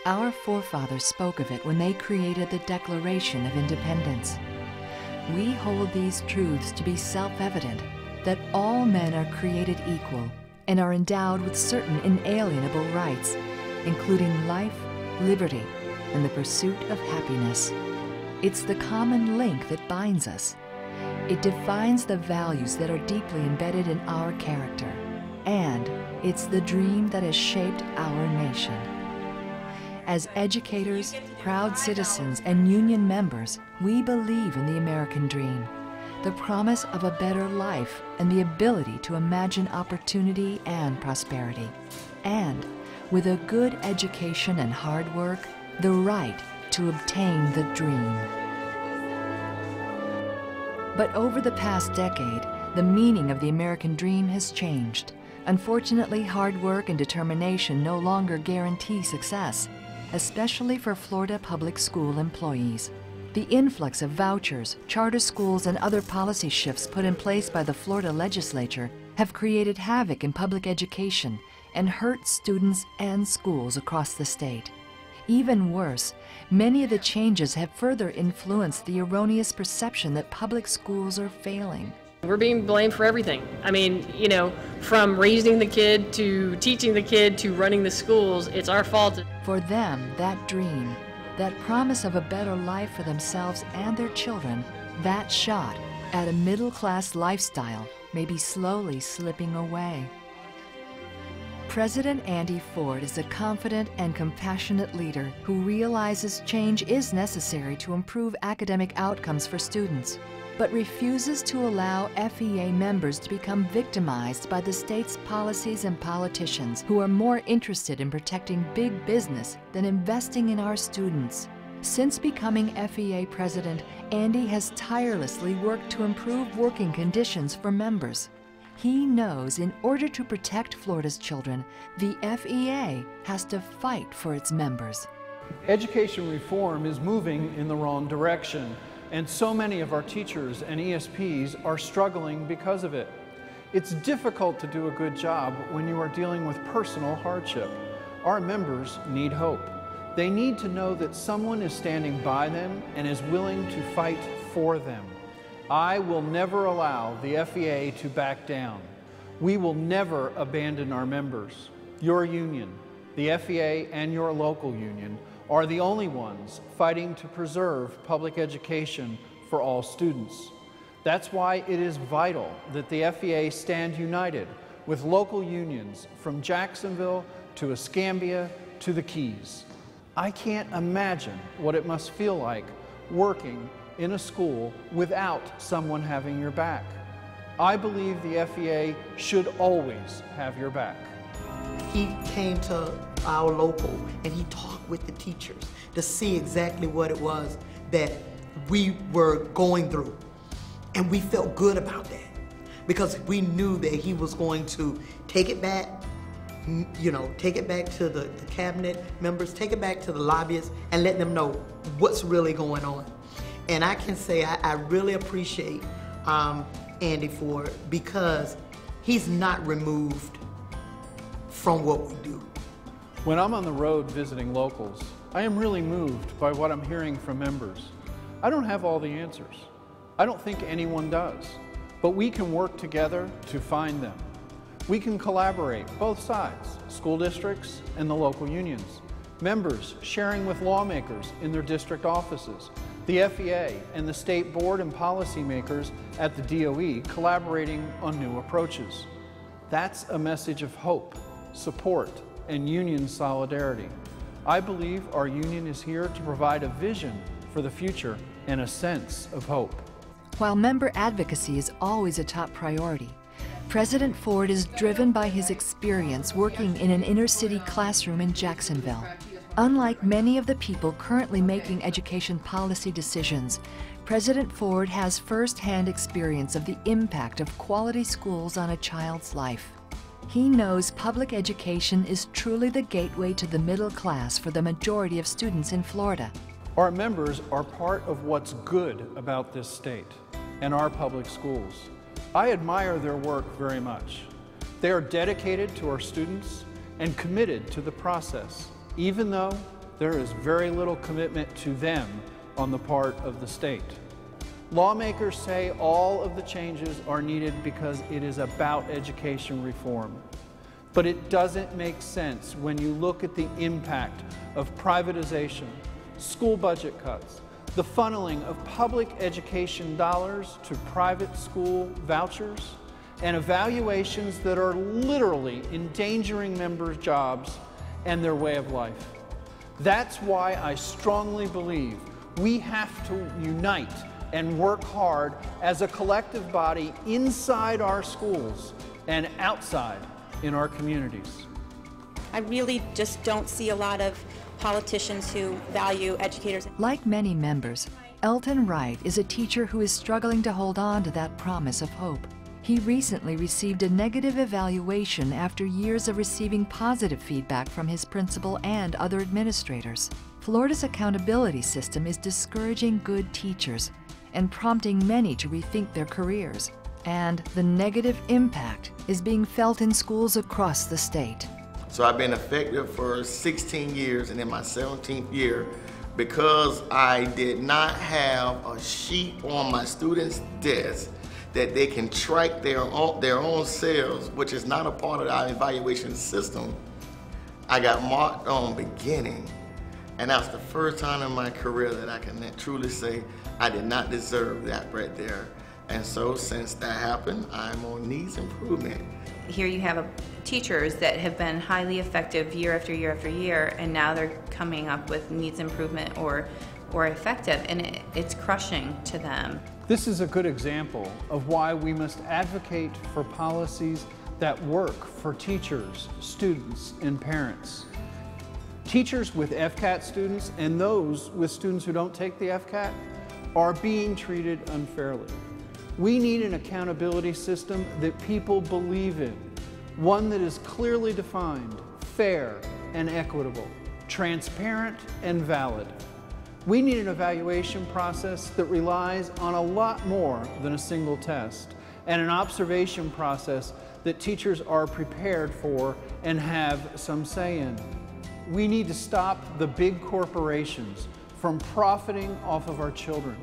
Our forefathers spoke of it when they created the Declaration of Independence. We hold these truths to be self-evident, that all men are created equal and are endowed with certain inalienable rights, including life, liberty, and the pursuit of happiness. It's the common link that binds us. It defines the values that are deeply embedded in our character, and it's the dream that has shaped our nation. As educators, proud citizens, and union members, we believe in the American dream, the promise of a better life and the ability to imagine opportunity and prosperity. And with a good education and hard work, the right to obtain the dream. But over the past decade, the meaning of the American dream has changed. Unfortunately, hard work and determination no longer guarantee success, especially for Florida public school employees. The influx of vouchers, charter schools, and other policy shifts put in place by the Florida legislature have created havoc in public education and hurt students and schools across the state. Even worse, many of the changes have further influenced the erroneous perception that public schools are failing. We're being blamed for everything. I mean, you know, from raising the kid to teaching the kid to running the schools, it's our fault. For them, that dream, that promise of a better life for themselves and their children, that shot at a middle-class lifestyle may be slowly slipping away. President Andy Ford is a confident and compassionate leader who realizes change is necessary to improve academic outcomes for students, but refuses to allow FEA members to become victimized by the state's policies and politicians who are more interested in protecting big business than investing in our students. Since becoming FEA president, Andy has tirelessly worked to improve working conditions for members. He knows in order to protect Florida's children, the FEA has to fight for its members. Education reform is moving in the wrong direction, and so many of our teachers and ESPs are struggling because of it. It's difficult to do a good job when you are dealing with personal hardship. Our members need hope. They need to know that someone is standing by them and is willing to fight for them. I will never allow the FEA to back down. We will never abandon our members. Your union, the FEA, and your local union are the only ones fighting to preserve public education for all students. That's why it is vital that the FEA stand united with local unions from Jacksonville to Escambia to the Keys. I can't imagine what it must feel like working in a school without someone having your back. I believe the FEA should always have your back. He came to our local and he talked with the teachers to see exactly what it was that we were going through. And we felt good about that because we knew that he was going to take it back, you know, take it back to the cabinet members, take it back to the lobbyists and let them know what's really going on. And I can say I really appreciate Andy Ford because he's not removed from what we do. When I'm on the road visiting locals, I am really moved by what I'm hearing from members. I don't have all the answers. I don't think anyone does, but we can work together to find them. We can collaborate, both sides, school districts and the local unions, members sharing with lawmakers in their district offices, the FEA and the state board and policymakers at the DOE collaborating on new approaches. That's a message of hope, support, and union solidarity. I believe our union is here to provide a vision for the future and a sense of hope. While member advocacy is always a top priority, President Ford is driven by his experience working in an inner-city classroom in Jacksonville. Unlike many of the people currently making education policy decisions, President Ford has first-hand experience of the impact of quality schools on a child's life. He knows public education is truly the gateway to the middle class for the majority of students in Florida. Our members are part of what's good about this state and our public schools. I admire their work very much. They are dedicated to our students and committed to the process, even though there is very little commitment to them on the part of the state. Lawmakers say all of the changes are needed because it is about education reform. But it doesn't make sense when you look at the impact of privatization, school budget cuts, the funneling of public education dollars to private school vouchers, and evaluations that are literally endangering members' jobs and their way of life. That's why I strongly believe we have to unite and work hard as a collective body inside our schools and outside in our communities. I really just don't see a lot of politicians who value educators. Like many members, Elton Wright is a teacher who is struggling to hold on to that promise of hope. He recently received a negative evaluation after years of receiving positive feedback from his principal and other administrators. Florida's accountability system is discouraging good teachers and prompting many to rethink their careers. And the negative impact is being felt in schools across the state. So I've been effective for 16 years, and in my 17th year, because I did not have a sheet on my students' desk that they can track their own selves, which is not a part of our evaluation system, I got marked on beginning. And that's the first time in my career that I can truly say I did not deserve that right there. And so since that happened, I'm on needs improvement. Here you have teachers that have been highly effective year after year after year, and now they're coming up with needs improvement or effective, and it's crushing to them. This is a good example of why we must advocate for policies that work for teachers, students, and parents. Teachers with FCAT students and those with students who don't take the FCAT are being treated unfairly. We need an accountability system that people believe in, one that is clearly defined, fair and equitable, transparent and valid. We need an evaluation process that relies on a lot more than a single test, and an observation process that teachers are prepared for and have some say in. We need to stop the big corporations from profiting off of our children.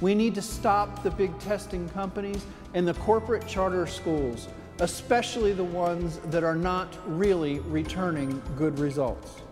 We need to stop the big testing companies and the corporate charter schools, especially the ones that are not really returning good results.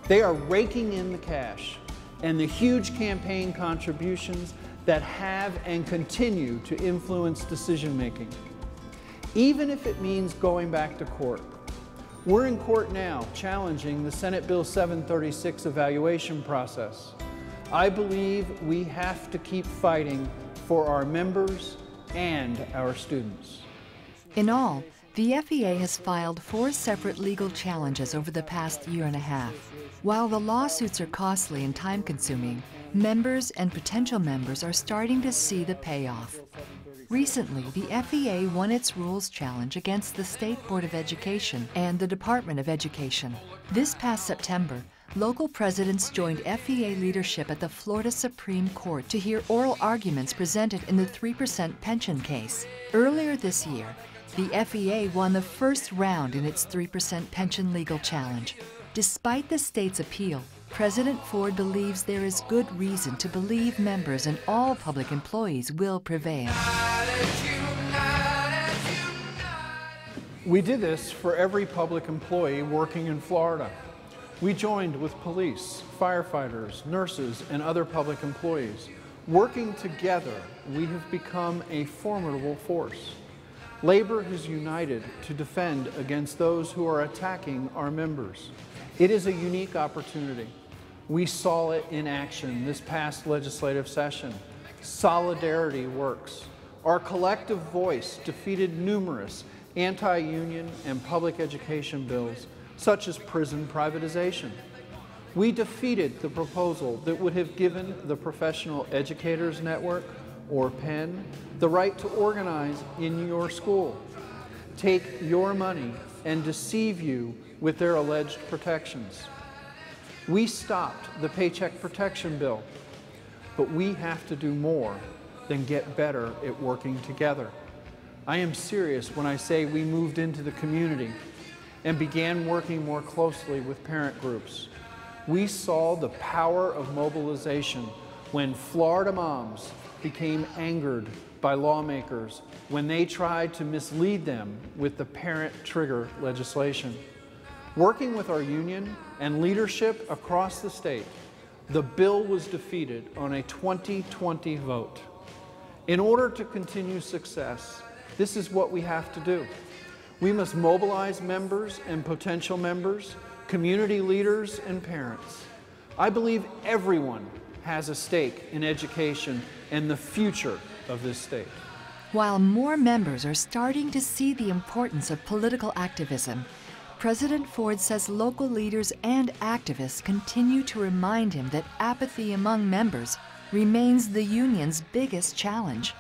They are raking in the cash and the huge campaign contributions that have and continue to influence decision-making, even if it means going back to court. We're in court now challenging the Senate Bill 736 evaluation process. I believe we have to keep fighting for our members and our students. In all, the FEA has filed 4 separate legal challenges over the past year and a half. While the lawsuits are costly and time-consuming, members and potential members are starting to see the payoff. Recently, the FEA won its rules challenge against the State Board of Education and the Department of Education. This past September, local presidents joined FEA leadership at the Florida Supreme Court to hear oral arguments presented in the 3% pension case. Earlier this year, the FEA won the first round in its 3% pension legal challenge. Despite the state's appeal, President Ford believes there is good reason to believe members and all public employees will prevail. We did this for every public employee working in Florida. We joined with police, firefighters, nurses, and other public employees. Working together, we have become a formidable force. Labor has united to defend against those who are attacking our members. It is a unique opportunity. We saw it in action this past legislative session. Solidarity works. Our collective voice defeated numerous anti-union and public education bills, such as prison privatization. We defeated the proposal that would have given the Professional Educators Network, or PEN, the right to organize in your school, take your money, and deceive you with their alleged protections. We stopped the Paycheck Protection Bill, but we have to do more than get better at working together. I am serious when I say we moved into the community and began working more closely with parent groups. We saw the power of mobilization when Florida moms became angered by lawmakers when they tried to mislead them with the parent trigger legislation. Working with our union and leadership across the state, the bill was defeated on a 20-20 vote. In order to continue success, this is what we have to do. We must mobilize members and potential members, community leaders and parents. I believe everyone has a stake in education and the future of this state. While more members are starting to see the importance of political activism, President Ford says local leaders and activists continue to remind him that apathy among members remains the union's biggest challenge.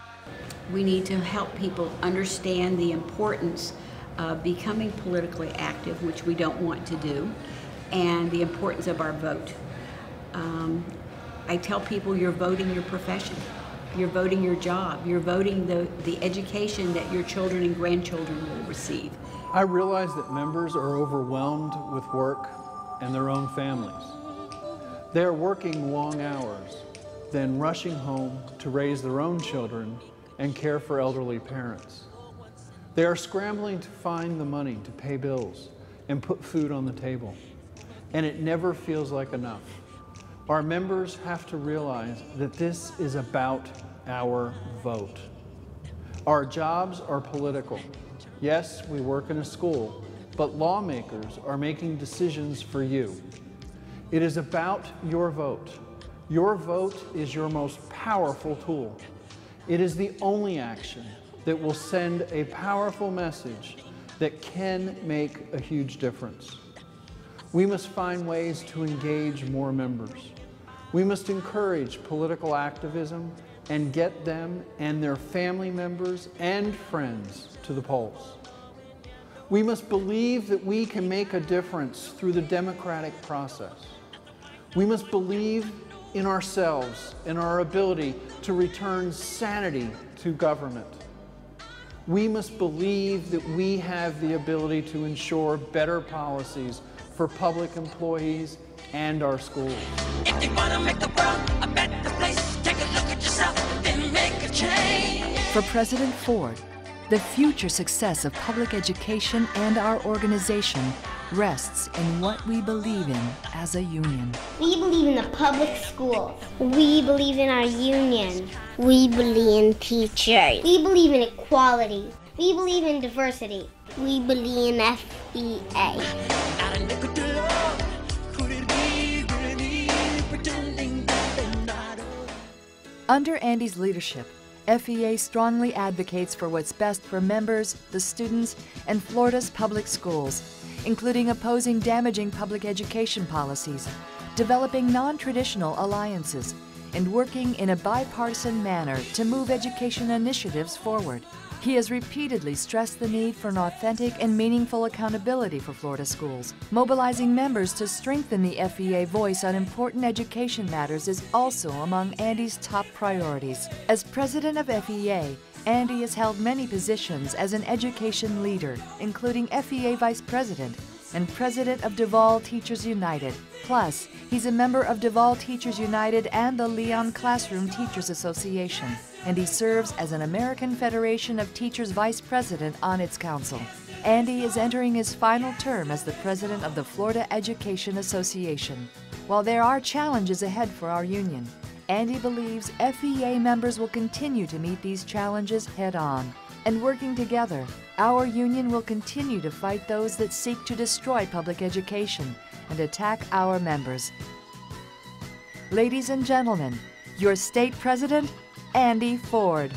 We need to help people understand the importance of becoming politically active, which we don't want to do, and the importance of our vote. I tell people you're voting your profession, you're voting your job, you're voting the education that your children and grandchildren will receive. I realize that members are overwhelmed with work and their own families. They are working long hours, then rushing home to raise their own children and care for elderly parents. They are scrambling to find the money to pay bills and put food on the table, and it never feels like enough. Our members have to realize that this is about our vote. Our jobs are political. Yes, we work in a school, but lawmakers are making decisions for you. It is about your vote. Your vote is your most powerful tool. It is the only action that will send a powerful message that can make a huge difference. We must find ways to engage more members. We must encourage political activism and get them and their family members and friends to the polls. We must believe that we can make a difference through the democratic process. We must believe in ourselves and our ability to return sanity to government. We must believe that we have the ability to ensure better policies for public employees and our schools. If you want to make the world a better place, take a look at yourself and make a change. For President Ford, the future success of public education and our organization rests in what we believe in as a union. We believe in the public schools. We believe in our union. We believe in teachers. We believe in equality. We believe in diversity. We believe in FEA. Under Andy's leadership, FEA strongly advocates for what's best for members, the students, and Florida's public schools, including opposing damaging public education policies, developing non-traditional alliances, and working in a bipartisan manner to move education initiatives forward. He has repeatedly stressed the need for an authentic and meaningful accountability for Florida schools. Mobilizing members to strengthen the FEA voice on important education matters is also among Andy's top priorities. As president of FEA, Andy has held many positions as an education leader, including FEA Vice President and President of Duval Teachers United. Plus, he's a member of Duval Teachers United and the Leon Classroom Teachers Association, and he serves as an American Federation of Teachers Vice President on its council. Andy is entering his final term as the president of the Florida Education Association. While there are challenges ahead for our union, Andy believes FEA members will continue to meet these challenges head-on. And working together, our union will continue to fight those that seek to destroy public education and attack our members. Ladies and gentlemen, your state president, Andy Ford.